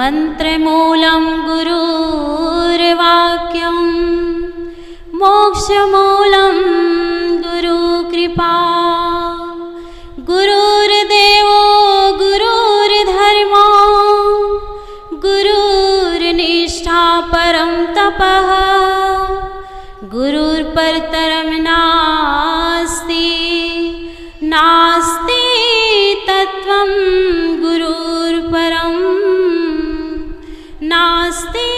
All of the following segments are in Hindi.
मंत्रमूलं गुरुर्वाक्यं मोक्षमूलं गुरुकृपा। गुरुर्देवो गुरुर्धर्मो गुरुर्निष्ठा परं तपः। गुरुर्परतरं नास्ति नास्ति तत्त्वं गुरुर्परं नास्ति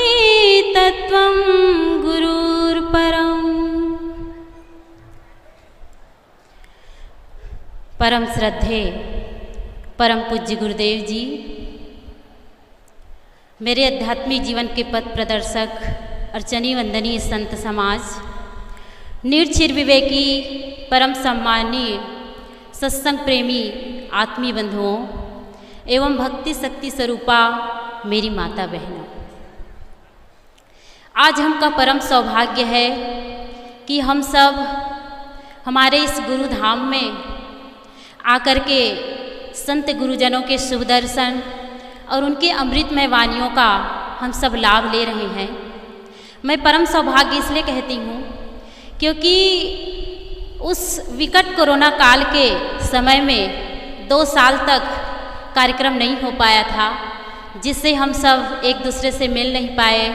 तत्त्वं गुरुर्परम्। परम श्रद्धेय परम पूज्य गुरुदेव जी, मेरे आध्यात्मिक जीवन के पथ प्रदर्शक अर्चनी वंदनीय संत समाज, निर्चिर विवेकी परम सम्मानीय सत्संग प्रेमी आत्मीय बंधुओं एवं भक्ति शक्ति स्वरूपा मेरी माता बहनों, आज हमका परम सौभाग्य है कि हम सब हमारे इस गुरु धाम में आकर के संत गुरुजनों के शुभ दर्शन और उनके अमृतमय वाणियों का हम सब लाभ ले रहे हैं। मैं परम सौभाग्य इसलिए कहती हूँ क्योंकि उस विकट कोरोना काल के समय में 2 साल तक कार्यक्रम नहीं हो पाया था, जिससे हम सब एक दूसरे से मिल नहीं पाए,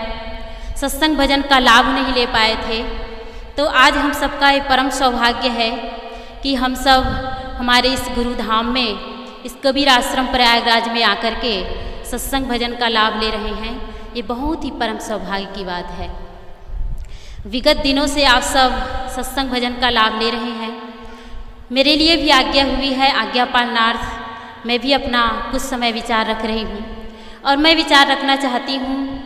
सत्संग भजन का लाभ नहीं ले पाए थे। तो आज हम सबका ये परम सौभाग्य है कि हम सब हमारे इस गुरु धाम में, इस कबीर आश्रम प्रयागराज में आकर के सत्संग भजन का लाभ ले रहे हैं। ये बहुत ही परम सौभाग्य की बात है। विगत दिनों से आप सब सत्संग भजन का लाभ ले रहे हैं। मेरे लिए भी आज्ञा हुई है, आज्ञा पालनार्थ मैं भी अपना कुछ समय विचार रख रही हूँ। और मैं विचार रखना चाहती हूँ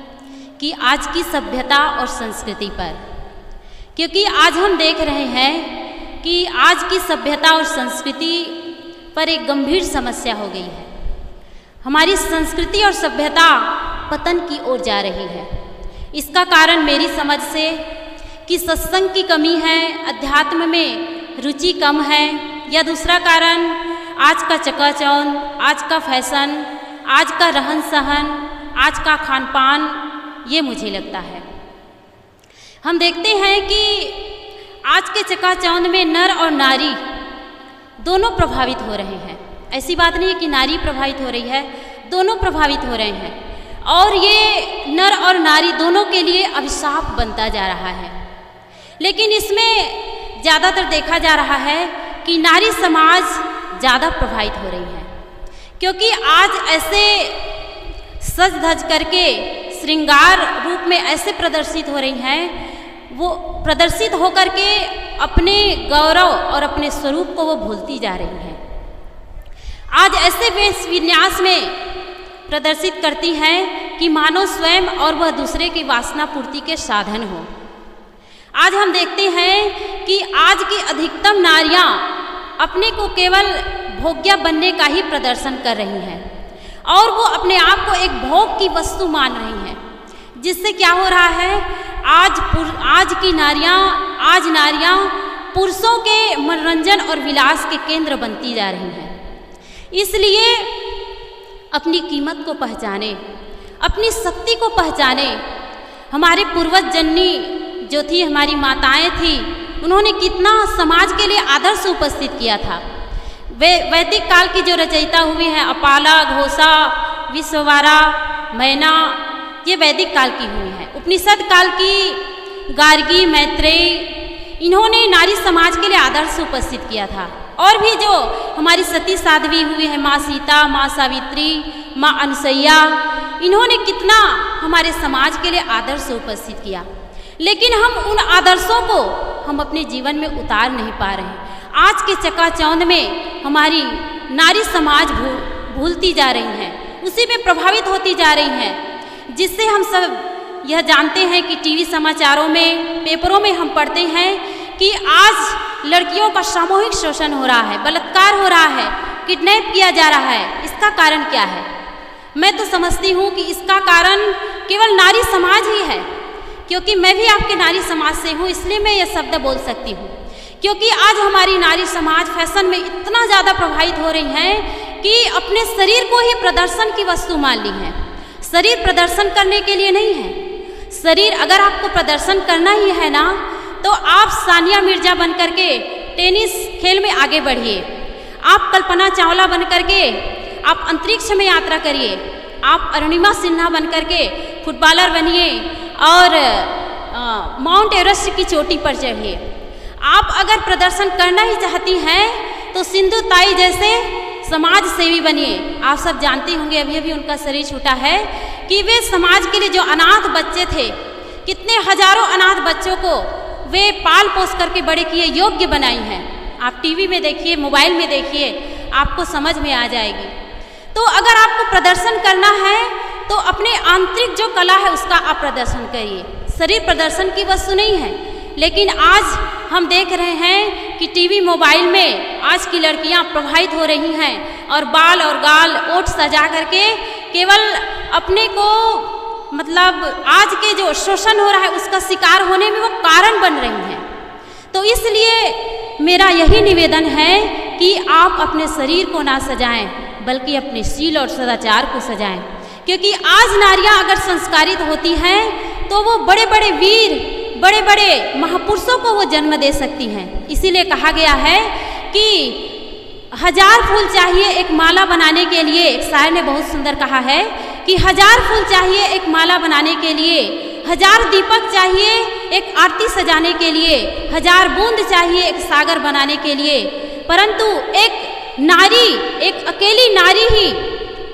कि आज की सभ्यता और संस्कृति पर, क्योंकि आज हम देख रहे हैं कि आज की सभ्यता और संस्कृति पर एक गंभीर समस्या हो गई है। हमारी संस्कृति और सभ्यता पतन की ओर जा रही है। इसका कारण मेरी समझ से कि सत्संग की कमी है, अध्यात्म में रुचि कम है, या दूसरा कारण आज का चकाचौंध, आज का फैशन, आज का रहन सहन, आज का खान पान, ये मुझे लगता है। हम देखते हैं कि आज के चकाचौंध में नर और नारी दोनों प्रभावित हो रहे हैं। ऐसी बात नहीं है कि नारी प्रभावित हो रही है, दोनों प्रभावित हो रहे हैं। और ये नर और नारी दोनों के लिए अभिशाप बनता जा रहा है। लेकिन इसमें ज़्यादातर देखा जा रहा है कि नारी समाज ज़्यादा प्रभावित हो रही है, क्योंकि आज ऐसे सज धज करके श्रृंगार रूप में ऐसे प्रदर्शित हो रही हैं, वो प्रदर्शित होकर के अपने गौरव और अपने स्वरूप को वो भूलती जा रही हैं। आज ऐसे वेश विन्यास में प्रदर्शित करती हैं कि मानो स्वयं और वह दूसरे की वासना पूर्ति के साधन हो। आज हम देखते हैं कि आज की अधिकतम नारियां अपने को केवल भोग्या बनने का ही प्रदर्शन कर रही हैं और वो अपने आप को एक भोग की वस्तु मान रही हैं, जिससे क्या हो रहा है, आज नारियां पुरुषों के मनोरंजन और विलास के केंद्र बनती जा रही हैं। इसलिए अपनी कीमत को पहचाने, अपनी शक्ति को पहचाने। हमारे पूर्वज जननी जो थी, हमारी माताएं थी, उन्होंने कितना समाज के लिए आदर्श उपस्थित किया था। वे वैदिक काल की जो रचयिता हुई हैं, अपाला, घोषा, विश्ववारा, मैना, ये वैदिक काल की हुई हैं। उपनिषद काल की गार्गी, मैत्रेयी, इन्होंने नारी समाज के लिए आदर्श उपस्थित किया था। और भी जो हमारी सती साध्वी हुई है, माँ सीता, माँ सावित्री, माँ अनुसैया, इन्होंने कितना हमारे समाज के लिए आदर्श उपस्थित किया। लेकिन हम उन आदर्शों को हम अपने जीवन में उतार नहीं पा रहे हैं। आज के चकाचौंध में हमारी नारी समाज भूलती जा रही हैं, उसी में प्रभावित होती जा रही हैं, जिससे हम सब यह जानते हैं कि टीवी समाचारों में, पेपरों में हम पढ़ते हैं कि आज लड़कियों का सामूहिक शोषण हो रहा है, बलात्कार हो रहा है, किडनैप किया जा रहा है। इसका कारण क्या है? मैं तो समझती हूँ कि इसका कारण केवल नारी समाज ही है, क्योंकि मैं भी आपके नारी समाज से हूँ, इसलिए मैं ये शब्द बोल सकती हूँ। क्योंकि आज हमारी नारी समाज फैशन में इतना ज़्यादा प्रभावित हो रही हैं कि अपने शरीर को ही प्रदर्शन की वस्तु मान ली है। शरीर प्रदर्शन करने के लिए नहीं है। शरीर अगर आपको प्रदर्शन करना ही है ना, तो आप सानिया मिर्जा बन करके टेनिस खेल में आगे बढ़िए, आप कल्पना चावला बन करके आप अंतरिक्ष में यात्रा करिए, आप अरुणिमा सिन्हा बन करके फुटबॉलर बनिए और माउंट एवरेस्ट की चोटी पर चढ़िए। आप अगर प्रदर्शन करना ही चाहती हैं तो सिंधु ताई जैसे समाज सेवी बनिए। आप सब जानते होंगे, अभी अभी उनका शरीर छूटा है, कि वे समाज के लिए जो अनाथ बच्चे थे, कितने हजारों अनाथ बच्चों को वे पाल पोस करके बड़े किए, योग्य बनाई हैं। आप टीवी में देखिए, मोबाइल में देखिए, आपको समझ में आ जाएगी। तो अगर आपको प्रदर्शन करना है तो अपने आंतरिक जो कला है उसका आप प्रदर्शन करिए। शरीर प्रदर्शन की वस्तु नहीं है। लेकिन आज हम देख रहे हैं कि टीवी मोबाइल में आज की लड़कियां प्रभावित हो रही हैं और बाल और गाल ओठ सजा करके केवल अपने को मतलब आज के जो शोषण हो रहा है उसका शिकार होने में वो कारण बन रही हैं। तो इसलिए मेरा यही निवेदन है कि आप अपने शरीर को ना सजाएं, बल्कि अपने शील और सदाचार को सजाएं। क्योंकि आज नारियां अगर संस्कारित होती हैं तो वो बड़े बड़े वीर, बड़े बड़े महापुरुषों को वो जन्म दे सकती हैं। इसीलिए कहा गया है कि 1000 फूल चाहिए एक माला बनाने के लिए। एक शायर ने बहुत सुंदर कहा है कि 1000 फूल चाहिए एक माला बनाने के लिए, 1000 दीपक चाहिए एक आरती सजाने के लिए, 1000 बूंद चाहिए एक सागर बनाने के लिए, परंतु एक नारी, एक अकेली नारी ही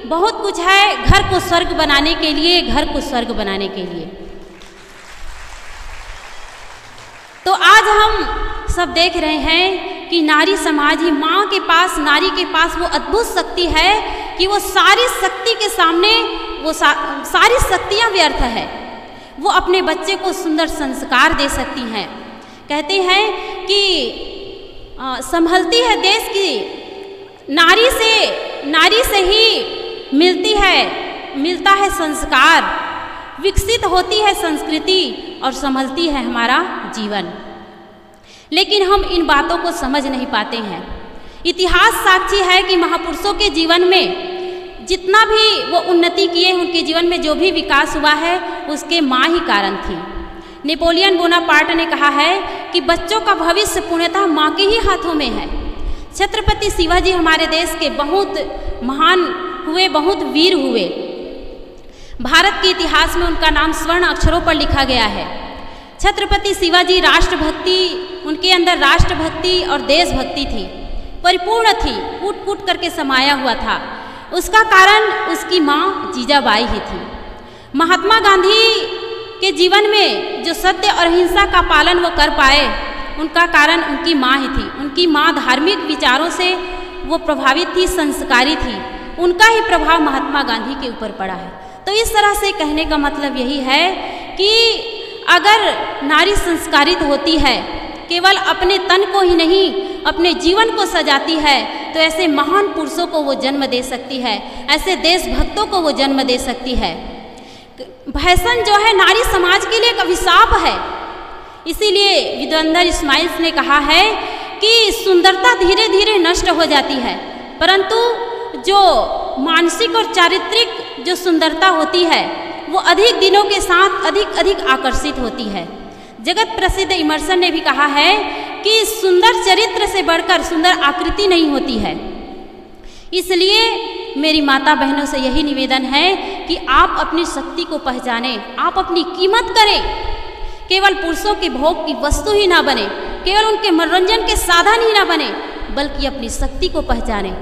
बहुत कुछ है घर को स्वर्ग बनाने के लिए, घर को स्वर्ग बनाने के लिए। तो आज हम सब देख रहे हैं कि नारी समाज ही, माँ के पास, नारी के पास वो अद्भुत शक्ति है कि वो सारी शक्ति के सामने वो सारी शक्तियाँ व्यर्थ है। वो अपने बच्चे को सुंदर संस्कार दे सकती हैं। कहते हैं कि संभलती है देश की नारी से ही मिलता है संस्कार, विकसित होती है संस्कृति और संभलती है हमारा जीवन। लेकिन हम इन बातों को समझ नहीं पाते हैं। इतिहास साक्षी है कि महापुरुषों के जीवन में जितना भी वो उन्नति किए, उनके जीवन में जो भी विकास हुआ है उसके माँ ही कारण थी। नेपोलियन बोनापार्ट ने कहा है कि बच्चों का भविष्य पूर्णतः माँ के ही हाथों में है। छत्रपति शिवाजी हमारे देश के बहुत महान हुए, बहुत वीर हुए। भारत के इतिहास में उनका नाम स्वर्ण अक्षरों पर लिखा गया है। छत्रपति शिवाजी राष्ट्रभक्ति, उनके अंदर राष्ट्रभक्ति और देशभक्ति थी, परिपूर्ण थी, कूट कूट करके समाया हुआ था। उसका कारण उसकी माँ जीजाबाई ही थी। महात्मा गांधी के जीवन में जो सत्य और अहिंसा का पालन वो कर पाए, उनका कारण उनकी माँ ही थी। उनकी माँ धार्मिक विचारों से वो प्रभावित थी, संस्कारी थी। उनका ही प्रभाव महात्मा गांधी के ऊपर पड़ा है। तो इस तरह से कहने का मतलब यही है कि अगर नारी संस्कारित होती है, केवल अपने तन को ही नहीं अपने जीवन को सजाती है, तो ऐसे महान पुरुषों को वो जन्म दे सकती है, ऐसे देशभक्तों को वो जन्म दे सकती है। फैशन जो है नारी समाज के लिए एक अभिशाप है। इसीलिए विद्वंदर इस्माइल ने कहा है कि सुंदरता धीरे धीरे नष्ट हो जाती है, परंतु जो मानसिक और चारित्रिक जो सुंदरता होती है वो अधिक दिनों के साथ अधिक आकर्षित होती है। जगत प्रसिद्ध इमर्सन ने भी कहा है कि सुंदर चरित्र से बढ़कर सुंदर आकृति नहीं होती है। इसलिए मेरी माता बहनों से यही निवेदन है कि आप अपनी शक्ति को पहचानें, आप अपनी कीमत करें। केवल पुरुषों के भोग की वस्तु ही ना बने, केवल उनके मनोरंजन के साधन ही ना बने, बल्कि अपनी शक्ति को पहचानें।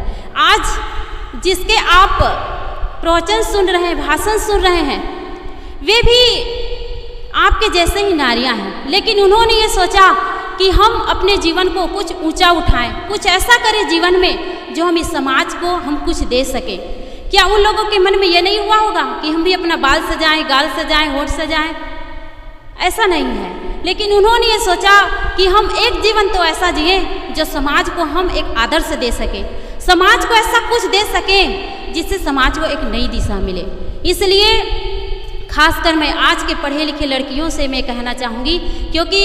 आज जिसके आप प्रवचन सुन रहे हैं, भाषण सुन रहे हैं, वे भी आपके जैसे ही नारियां हैं, लेकिन उन्होंने ये सोचा कि हम अपने जीवन को कुछ ऊंचा उठाएं, कुछ ऐसा करें जीवन में जो हम इस समाज को हम कुछ दे सकें। क्या उन लोगों के मन में ये नहीं हुआ होगा कि हम भी अपना बाल सजाएं, गाल सजाएं, होठ सजाएं? ऐसा नहीं है, लेकिन उन्होंने ये सोचा कि हम एक जीवन तो ऐसा जिए जो समाज को हम एक आदर्श दे सकें, समाज को ऐसा कुछ दे सकें जिससे समाज को एक नई दिशा मिले। इसलिए खासकर मैं आज के पढ़े लिखे लड़कियों से मैं कहना चाहूँगी, क्योंकि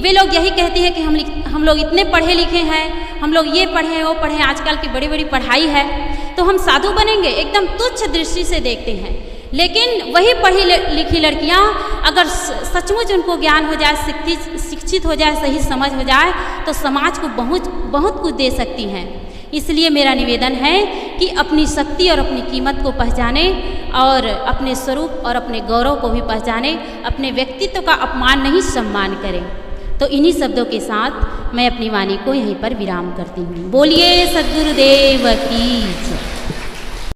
वे लोग यही कहती है कि हम लोग इतने पढ़े लिखे हैं, हम लोग ये पढ़े वो पढ़े, आजकल की बड़ी बड़ी पढ़ाई है तो हम साधु बनेंगे, एकदम तुच्छ दृष्टि से देखते हैं। लेकिन वही पढ़ी लिखी लड़कियां अगर सचमुच उनको ज्ञान हो जाए, शिक्षित हो जाए, सही समझ हो जाए, तो समाज को बहुत कुछ दे सकती हैं। इसलिए मेरा निवेदन है कि अपनी शक्ति और अपनी कीमत को पहचाने और अपने स्वरूप और अपने गौरव को भी पहचाने, अपने व्यक्तित्व का अपमान नहीं, सम्मान करें। तो इन्हीं शब्दों के साथ मैं अपनी वाणी को यहीं पर विराम करती हूँ। बोलिए सद्गुरुदेव की।